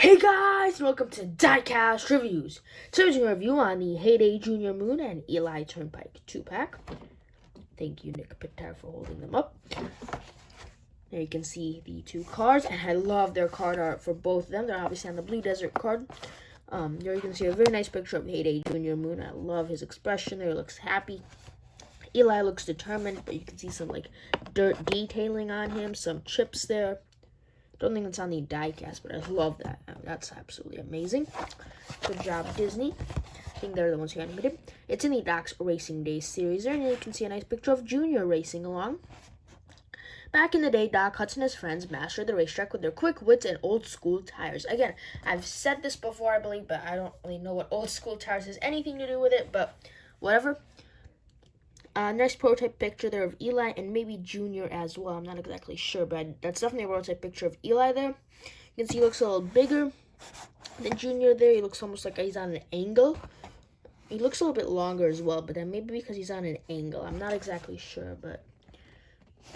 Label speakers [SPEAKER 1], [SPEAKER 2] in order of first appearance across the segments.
[SPEAKER 1] Hey guys, welcome to Diecast Reviews. Today's a review on the Heyday Junior Moon and Eli Turnpike 2-pack. Thank you, Nick Pixar, for holding them up. There you can see the two cards, and I love their card art for both of them. They're obviously on the Blue Desert card. There you can see a very nice picture of Heyday Junior Moon. I love his expression there. He looks happy. Eli looks determined, but you can see some like dirt detailing on him, some chips there. Don't think it's on the diecast, but I love that. That's absolutely amazing. Good job, Disney. I think they're the ones who animated. It's in the Doc's Racing Days series there, and you can see a nice picture of Junior racing along. Back in the day, Doc Hudson and his friends mastered the racetrack with their quick wits and old school tires. Again, I've said this before, I believe, but I don't really know what old school tires has anything to do with it, but whatever. Nice prototype picture there of Eli and maybe Junior as well. I'm not exactly sure, but that's definitely a prototype picture of Eli there. You can see he looks a little bigger than Junior there. He looks almost like he's on an angle. He looks a little bit longer as well, but then maybe because he's on an angle. I'm not exactly sure, but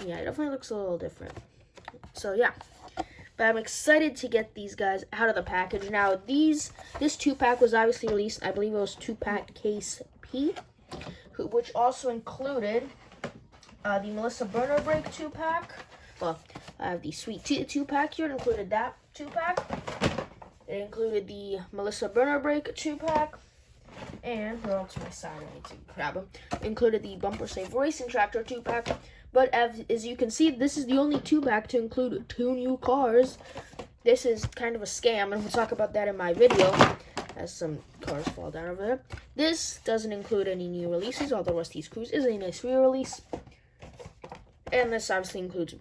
[SPEAKER 1] yeah, it definitely looks a little different. So yeah, but I'm excited to get these guys out of the package. Now, this 2-pack was obviously released, I believe it was 2-pack case P, which also included the Melissa Burner Break 2-pack. Well, I have the Sweet Tea 2-pack here. It included that 2-pack. It included the Melissa Burner Break 2-pack. And, well, to my side, I need to grab them. It included the Bumper Safe Racing Tractor 2-pack. But as you can see, this is the only 2-pack to include 2 new cars. This is kind of a scam, and we'll talk about that in my video, as some cars fall down over there. This doesn't include any new releases, although Rusty's Cruise is a nice re-release. And this obviously includes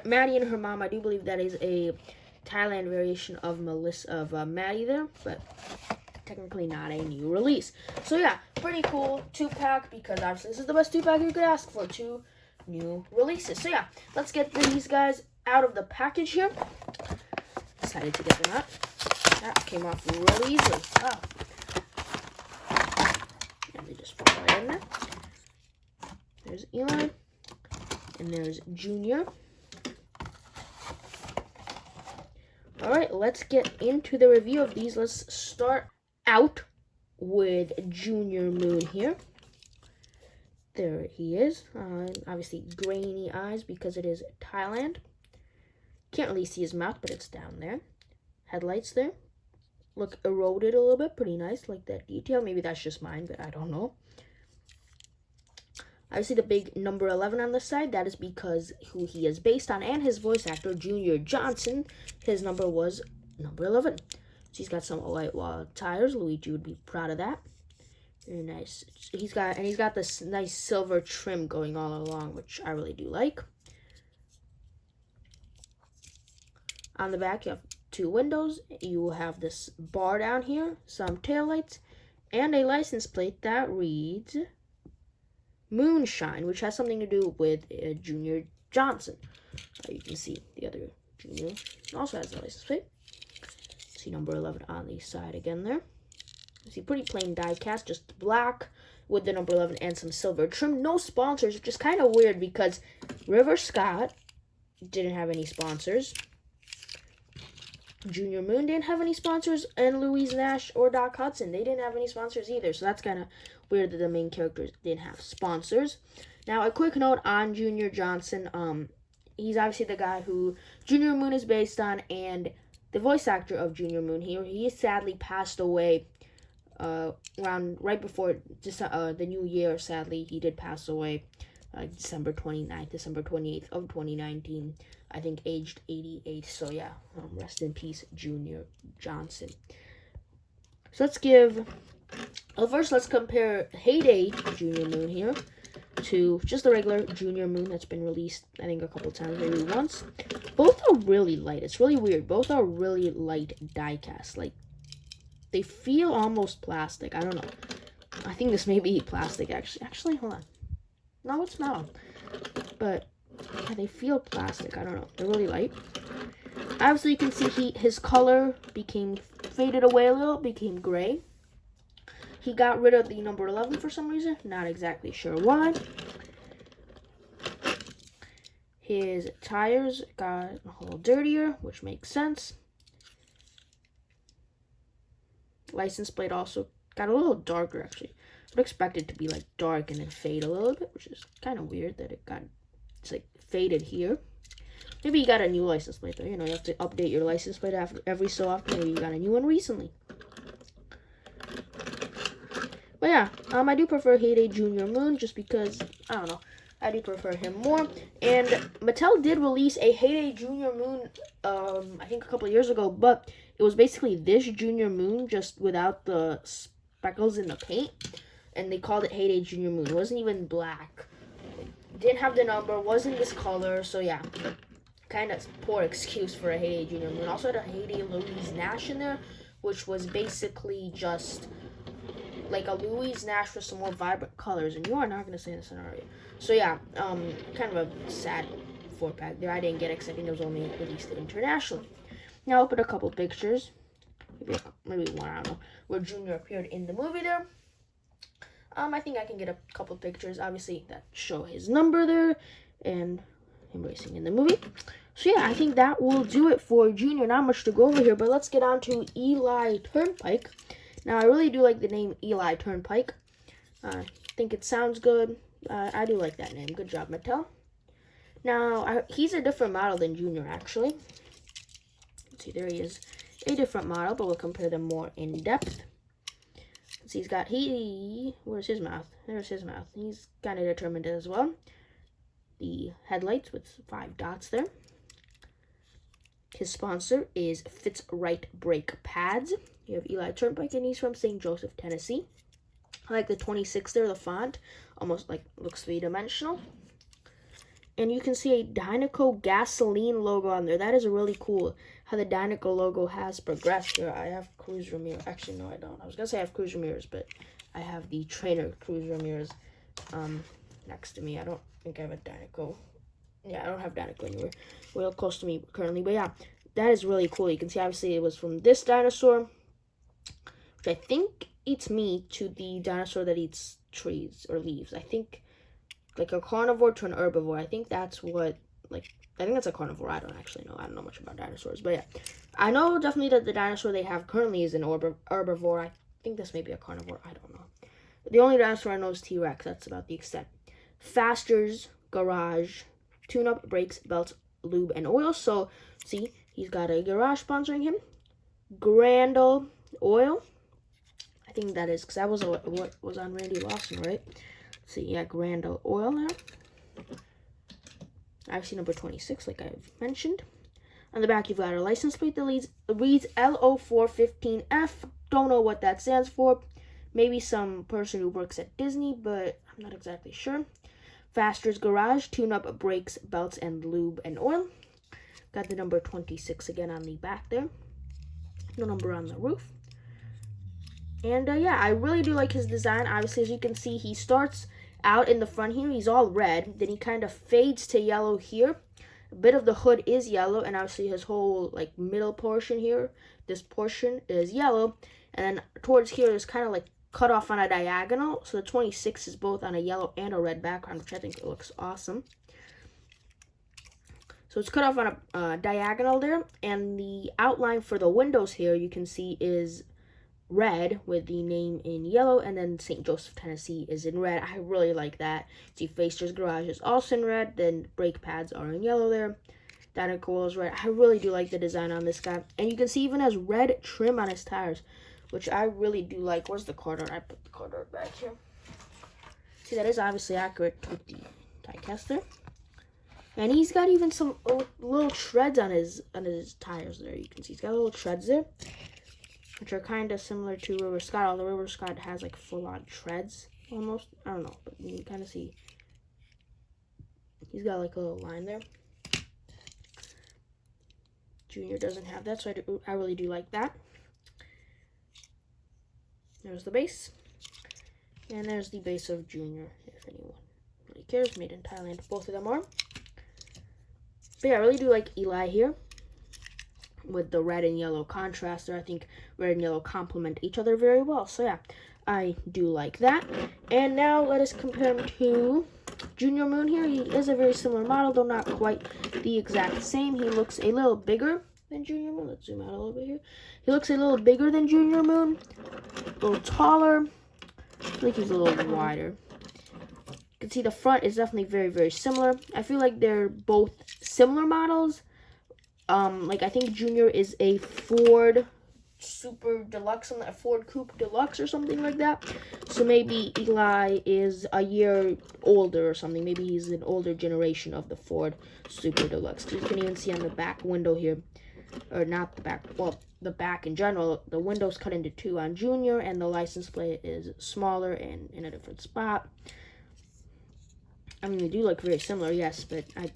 [SPEAKER 1] Maddie and her mom. I do believe that is a Thailand variation of Maddie there, but technically not a new release. So yeah, pretty cool 2-pack, because obviously this is the best 2-pack you could ask for, 2 new releases. So yeah, let's get these guys out of the package here. Excited to get them out. That came off really easily. Wow. And they just fall right in there. There's Eli. And there's Junior. Alright, let's get into the review of these. Let's start out with Junior Moon here. There he is. Obviously grainy eyes because it is Thailand. Can't really see his mouth, but it's down there. Headlights there. Look eroded a little bit. Pretty nice. Like that detail. Maybe that's just mine, but I don't know. I see the big number 11 on the side. That is because who he is based on and his voice actor, Junior Johnson, his number was number 11. So he's got some white wall tires. Luigi would be proud of that. Very nice. He's got this nice silver trim going all along, which I really do like. On the back, you have 2 windows. You will have this bar down here, some taillights, and a license plate that reads Moonshine, which has something to do with Junior Johnson. You can see the other Junior also has the license plate. See number 11 on the side again there. You see pretty plain die cast, just black with the number 11 and some silver trim. No sponsors, which is kind of weird because River Scott didn't have any sponsors. Junior Moon didn't have any sponsors, and Louise Nash or Doc Hudson, they didn't have any sponsors either. So that's kind of weird that the main characters didn't have sponsors. Now, a quick note on Junior Johnson. He's obviously the guy who Junior Moon is based on, and the voice actor of Junior Moon here. He sadly passed away right before the new year. Sadly, he did pass away December 29th, December 28th of 2019. I think aged 88. So yeah, rest in peace, Junior Johnson. So let's compare Heyday Junior Moon here to just the regular Junior Moon that's been released, I think, a couple times, maybe once. Both are really light. It's really weird. Both are really light diecast. Like, they feel almost plastic. I don't know. I think this may be plastic, actually. Actually, hold on. No, it's not. But yeah, they feel plastic. I don't know. They're really light. Obviously, you can see his color faded away a little, became gray. He got rid of the number 11 for some reason. Not exactly sure why. His tires got a little dirtier, which makes sense. License plate also got a little darker, actually. I would expect it to be like dark and then fade a little bit, which is kind of weird that it's like faded here. Maybe you got a new license plate though. You know, you have to update your license plate every so often. Maybe you got a new one recently. But yeah, I do prefer Heyday Junior Moon just because, I don't know, I do prefer him more. And Mattel did release a Heyday Junior Moon, I think a couple of years ago, but it was basically this Junior Moon just without the speckles in the paint. And they called it Heyday Junior Moon. It wasn't even black. It didn't have the number, wasn't this color, so yeah. Kind of poor excuse for a Heyday Junior Moon. Also had a Heyday Louise Nash in there, which was basically just like a Louise Nash with some more vibrant colors, and you are not going to say this in a hurry. So yeah, kind of a sad 4-pack there. I didn't get it because I think it was only released internationally. Now I'll put a couple pictures, maybe one, I don't know, where Junior appeared in the movie there. I think I can get a couple pictures, obviously, that show his number there, and him racing in the movie. So yeah, I think that will do it for Junior. Not much to go over here, but let's get on to Eli Turnpike. Now, I really do like the name Eli Turnpike. I think it sounds good. I do like that name. Good job, Mattel. Now, he's a different model than Junior, actually. Let's see, there he is. A different model, but we'll compare them more in depth. Let's see, where's his mouth? There's his mouth. He's kind of determined as well. The headlights with 5 dots there. His sponsor is Fits Right Brake Pads. You have Eli Turnpike, and he's from St. Joseph, Tennessee. I like the 26 there, the font. Almost like looks 3-dimensional. And you can see a Dynaco gasoline logo on there. That is really cool how the Dynaco logo has progressed here. I have Cruz Ramirez. Actually, no, I don't. I was going to say I have Cruz Ramirez, but I have the trainer Cruz Ramirez next to me. I don't think I have a Dynaco. Yeah, I don't have Dynaco anywhere real close to me currently. But yeah, that is really cool. You can see, obviously, it was from this dinosaur, which I think eats meat, to the dinosaur that eats trees or leaves. I think, like a carnivore to an herbivore. I think that's what, like, I think that's a carnivore. I don't actually know. I don't know much about dinosaurs. But yeah, I know definitely that the dinosaur they have currently is an herbivore. I think this may be a carnivore. I don't know. The only dinosaur I know is T-Rex. That's about the extent. Faster's Garage, tune-up, brakes, belts, lube, and oil. So, see, he's got a garage sponsoring him. Grandel Oil. I think that is, because that was what was on Randy Lawson, right? Let's see, yeah, Grandel Oil there. Obviously, number 26, like I've mentioned. On the back, you've got a license plate that reads LO415F. Don't know what that stands for. Maybe some person who works at Disney, but I'm not exactly sure. Faster's Garage, tune-up, brakes, belts, and lube and oil. Got the number 26 again on the back there. No number on the roof. And yeah, I really do like his design. Obviously, as you can see, he starts out in the front here. He's all red. Then he kind of fades to yellow here. A bit of the hood is yellow, and obviously his whole like middle portion here, this portion is yellow. And then towards here is kind of like cut off on a diagonal. So the 26 is both on a yellow and a red background, which I think looks awesome. So it's cut off on a diagonal there. And the outline for the windows here, you can see, is red with the name in yellow, and then St. Joseph, Tennessee is in red. I really like that. See, Faster's Garage is also in red, then brake pads are in yellow there. Dynaco is red. I really do like the design on this guy. And you can see even has red trim on his tires, which I really do like. Where's the card art? I put the card art back here. See, that is obviously accurate with the diecast there. And he's got even some little treads on his tires there. You can see he's got little treads there, which are kind of similar to River Scott. Although River Scott has like full-on treads almost. I don't know, but you can kind of see he's got like a little line there. Junior doesn't have that, so I really do like that. There's the base. And there's the base of Junior, if anyone really cares. Made in Thailand, both of them are. But yeah, I really do like Eli here with the red and yellow contrast there. I think red and yellow complement each other very well. So yeah, I do like that. And now let us compare him to Junior Moon here. He is a very similar model, though not quite the exact same. He looks a little bigger than Junior Moon. Let's zoom out a little bit here. He looks a little bigger than Junior Moon. a little taller. I feel like he's a little wider. You can see the front is definitely very, very similar. I feel like they're both similar models. Like I think Junior is a Ford Super Deluxe, a Ford Coupe Deluxe or something like that. So maybe Eli is a year older or something. Maybe he's an older generation of the Ford Super Deluxe. You can even see on the back window here, or not the back, well, the back in general, the window's cut into two on Junior, and the license plate is smaller and in a different spot. I mean, they do look very similar, yes, but I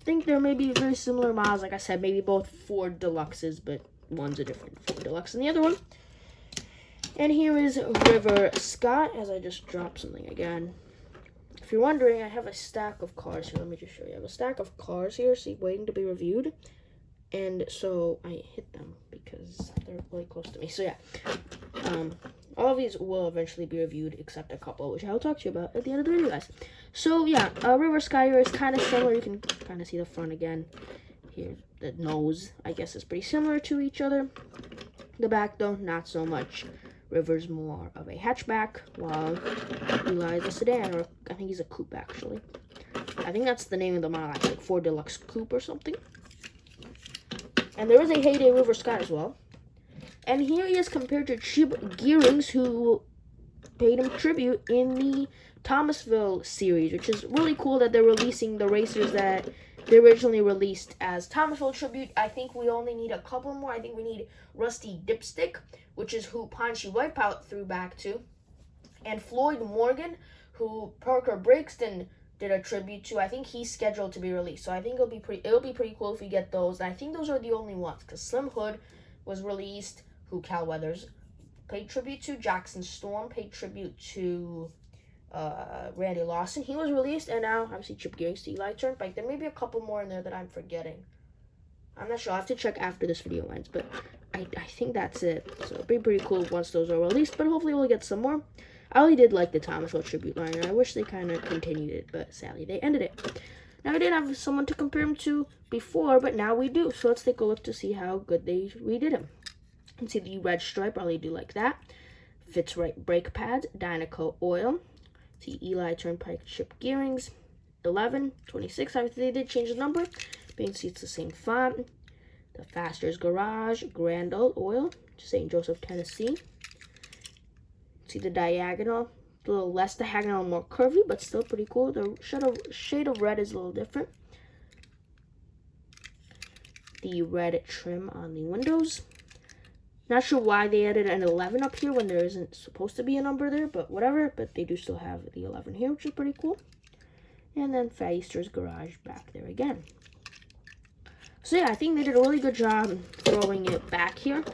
[SPEAKER 1] think they're maybe very similar models. Like I said, maybe both Ford Deluxes, but one's a different Ford Deluxe than the other one. And here is River Scott, as I just dropped something again. If you're wondering, I have a stack of cars here. Let me just show you. I have a stack of cars here, see, waiting to be reviewed. And so I hit them because they're really close to me. So yeah, all of these will eventually be reviewed except a couple, which I'll talk to you about at the end of the video, guys. So yeah, River Sky is kind of similar. You can kind of see the front again. Here, the nose, I guess, is pretty similar to each other. The back, though, not so much. River's more of a hatchback, while Eli is a sedan, or I think he's a coupe, actually. I think that's the name of the model, like Ford Deluxe Coupe or something. And there is a Heyday River Scott as well. And here he is compared to Chip Gearings, who paid him tribute in the Thomasville series, which is really cool that they're releasing the racers that they originally released as Thomasville tribute. I think we only need a couple more. I think we need Rusty Dipstick, which is who Paunchy Wipeout threw back to, and Floyd Morgan, who Parker Brixton did a tribute to. I think he's scheduled to be released, so I think it'll be pretty cool if we get those. And I think those are the only ones, because Slim Hood was released, who Cal Weathers paid tribute to. Jackson Storm paid tribute to Randy Lawson. He was released, and now obviously Chip Gearings to Eli Turnpike. There may be a couple more in there that I'm forgetting. I'm not sure. I'll have to check after this video ends, but I think that's it. So it'll be pretty cool once those are released, but hopefully we'll get some more. I really did like the Thomasville tribute line, and I wish they kind of continued it, but sadly they ended it. Now, we didn't have someone to compare him to before, but now we do. So let's take a look to see how good they redid him. You can see the red stripe. I really do like that. Fits right brake pads. Dynaco oil. See Eli Turnpike Chip Gearings. 11, 26. Obviously, they did change the number. But you can see it's the same font. The Faster's Garage. Grand Oil. St. Joseph, Tennessee. See the diagonal. A little less diagonal, more curvy, but still pretty cool. The shade of red is a little different. The red trim on the windows. Not sure why they added an 11 up here when there isn't supposed to be a number there, but whatever. But they do still have the 11 here, which is pretty cool. And then Faster's Garage back there again. So yeah, I think they did a really good job throwing it back here.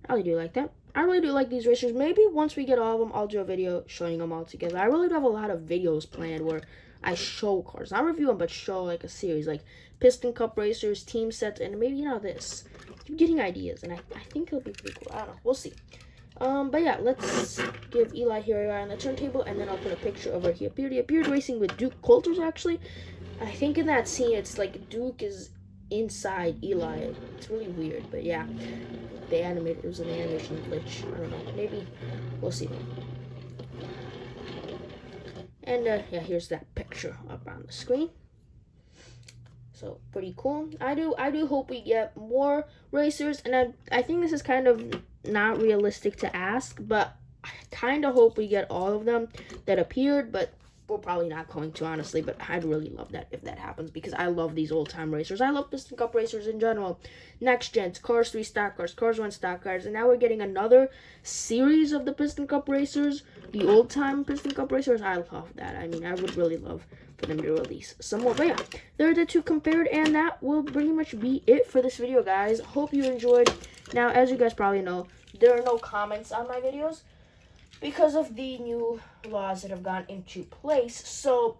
[SPEAKER 1] I really do like that. I really do like these racers. Maybe once we get all of them, I'll do a video showing them all together. I really do have a lot of videos planned where I show cars. Not review them, but show like a series. Like Piston Cup racers, team sets, and maybe, you know, this. I'm getting ideas, and I think it'll be pretty cool. I don't know. We'll see. But yeah, let's give Eli here on the turntable, and then I'll put a picture over here. He appeared racing with Duke Coulters, actually. I think in that scene, it's like Duke is inside Eli. It's really weird, but yeah. They animated, it was an animation glitch. I don't know, maybe we'll see. And yeah, here's that picture up on the screen. So pretty cool. I do hope we get more racers, and I think this is kind of not realistic to ask, but I kind of hope we get all of them that appeared, but we're probably not going to, honestly, but I'd really love that if that happens, because I love these old-time racers. I love Piston Cup racers in general. Next gens, Cars 3 stock cars, Cars 1 stock cars, and now we're getting another series of the Piston Cup racers, the old-time Piston Cup racers. I love that. I mean, I would really love for them to release some more. But yeah, there are the two compared, and that will pretty much be it for this video, guys. Hope you enjoyed. Now, as you guys probably know, there are no comments on my videos because of the new laws that have gone into place. So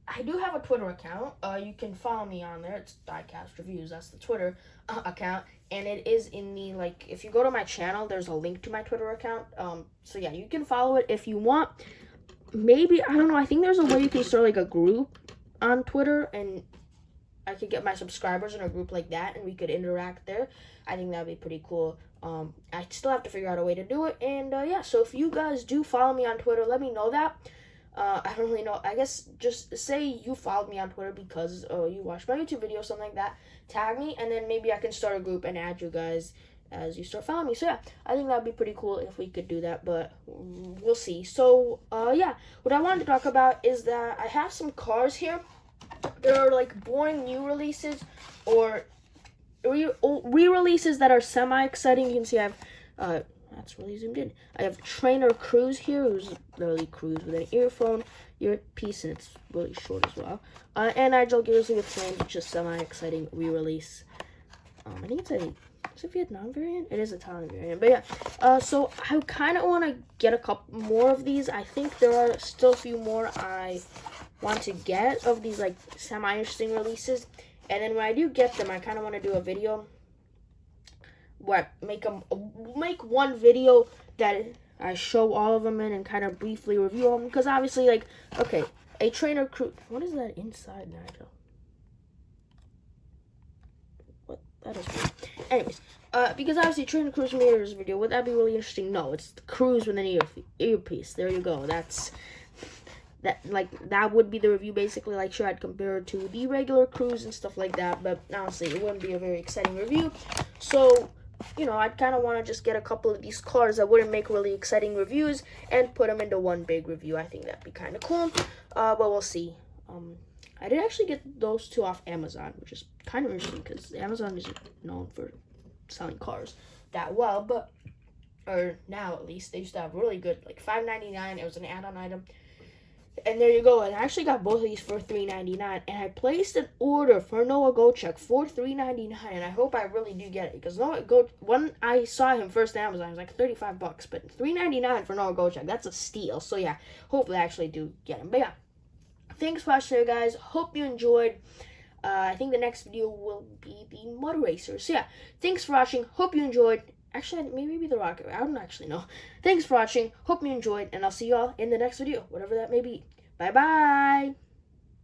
[SPEAKER 1] I do have a Twitter account. You can follow me on there. It's Diecast Reviews. That's the Twitter account. And it is in the, like, if you go to my channel, there's a link to my Twitter account. So yeah, you can follow it if you want. Maybe, I don't know, I think there's a way you can start like a group on Twitter, and I could get my subscribers in a group like that, and we could interact there. I think that would be pretty cool. I still have to figure out a way to do it. And yeah, so if you guys do follow me on Twitter, let me know that. I don't really know. I guess just say you followed me on Twitter because you watched my YouTube video, something like that. Tag me, and then maybe I can start a group and add you guys as you start following me. So yeah, I think that'd be pretty cool if we could do that, but we'll see. So yeah, what I wanted to talk about is that I have some cars here. There are like boring new releases or re-releases that are semi-exciting. You can see I have that's really zoomed in. I have Trainer Cruz here, who's literally Cruz with an earpiece, and it's really short as well. And Nigel Gearsley with Flames, which is semi-exciting re-release. I think it's a Vietnam variant? It is a Thailand variant, but yeah. So I kind of want to get a couple more of these. I think there are still a few more I want to get of these like semi-interesting releases. And then when I do get them, I kind of want to do a video where I make one video that I show all of them in and kind of briefly review them. Because obviously, like, okay, a Trainer Crew. What is that inside, Nigel? What? That is weird. Anyways, because obviously Trainer Cruz made this video. Would that be really interesting? No, it's the Cruz with an earpiece. There you go. That would be the review, basically. Like, sure, I'd compare it to the regular Cruise and stuff like that, but honestly, it wouldn't be a very exciting review. So, you know, I'd kind of want to just get a couple of these cars that wouldn't make really exciting reviews and put them into one big review. I think that'd be kind of cool, but we'll see. I did actually get those two off Amazon, which is kind of interesting because Amazon isn't known for selling cars that well, but, or now at least, they used to have really good, like $5.99. It was an add-on item. And there you go. And I actually got both of these for $3.99. And I placed an order for Noah Gochek for $3.99. And I hope I really do get it. Because when I saw him first on Amazon, it was like $35. But $3.99 for Noah Gochek, that's a steal. So yeah, hopefully I actually do get him. But yeah, thanks for watching, guys. Hope you enjoyed. I think the next video will be the Mud Racer. So yeah, thanks for watching. Hope you enjoyed. Actually, maybe the rocket. I don't actually know. Thanks for watching. Hope you enjoyed, and I'll see you all in the next video, whatever that may be. Bye-bye.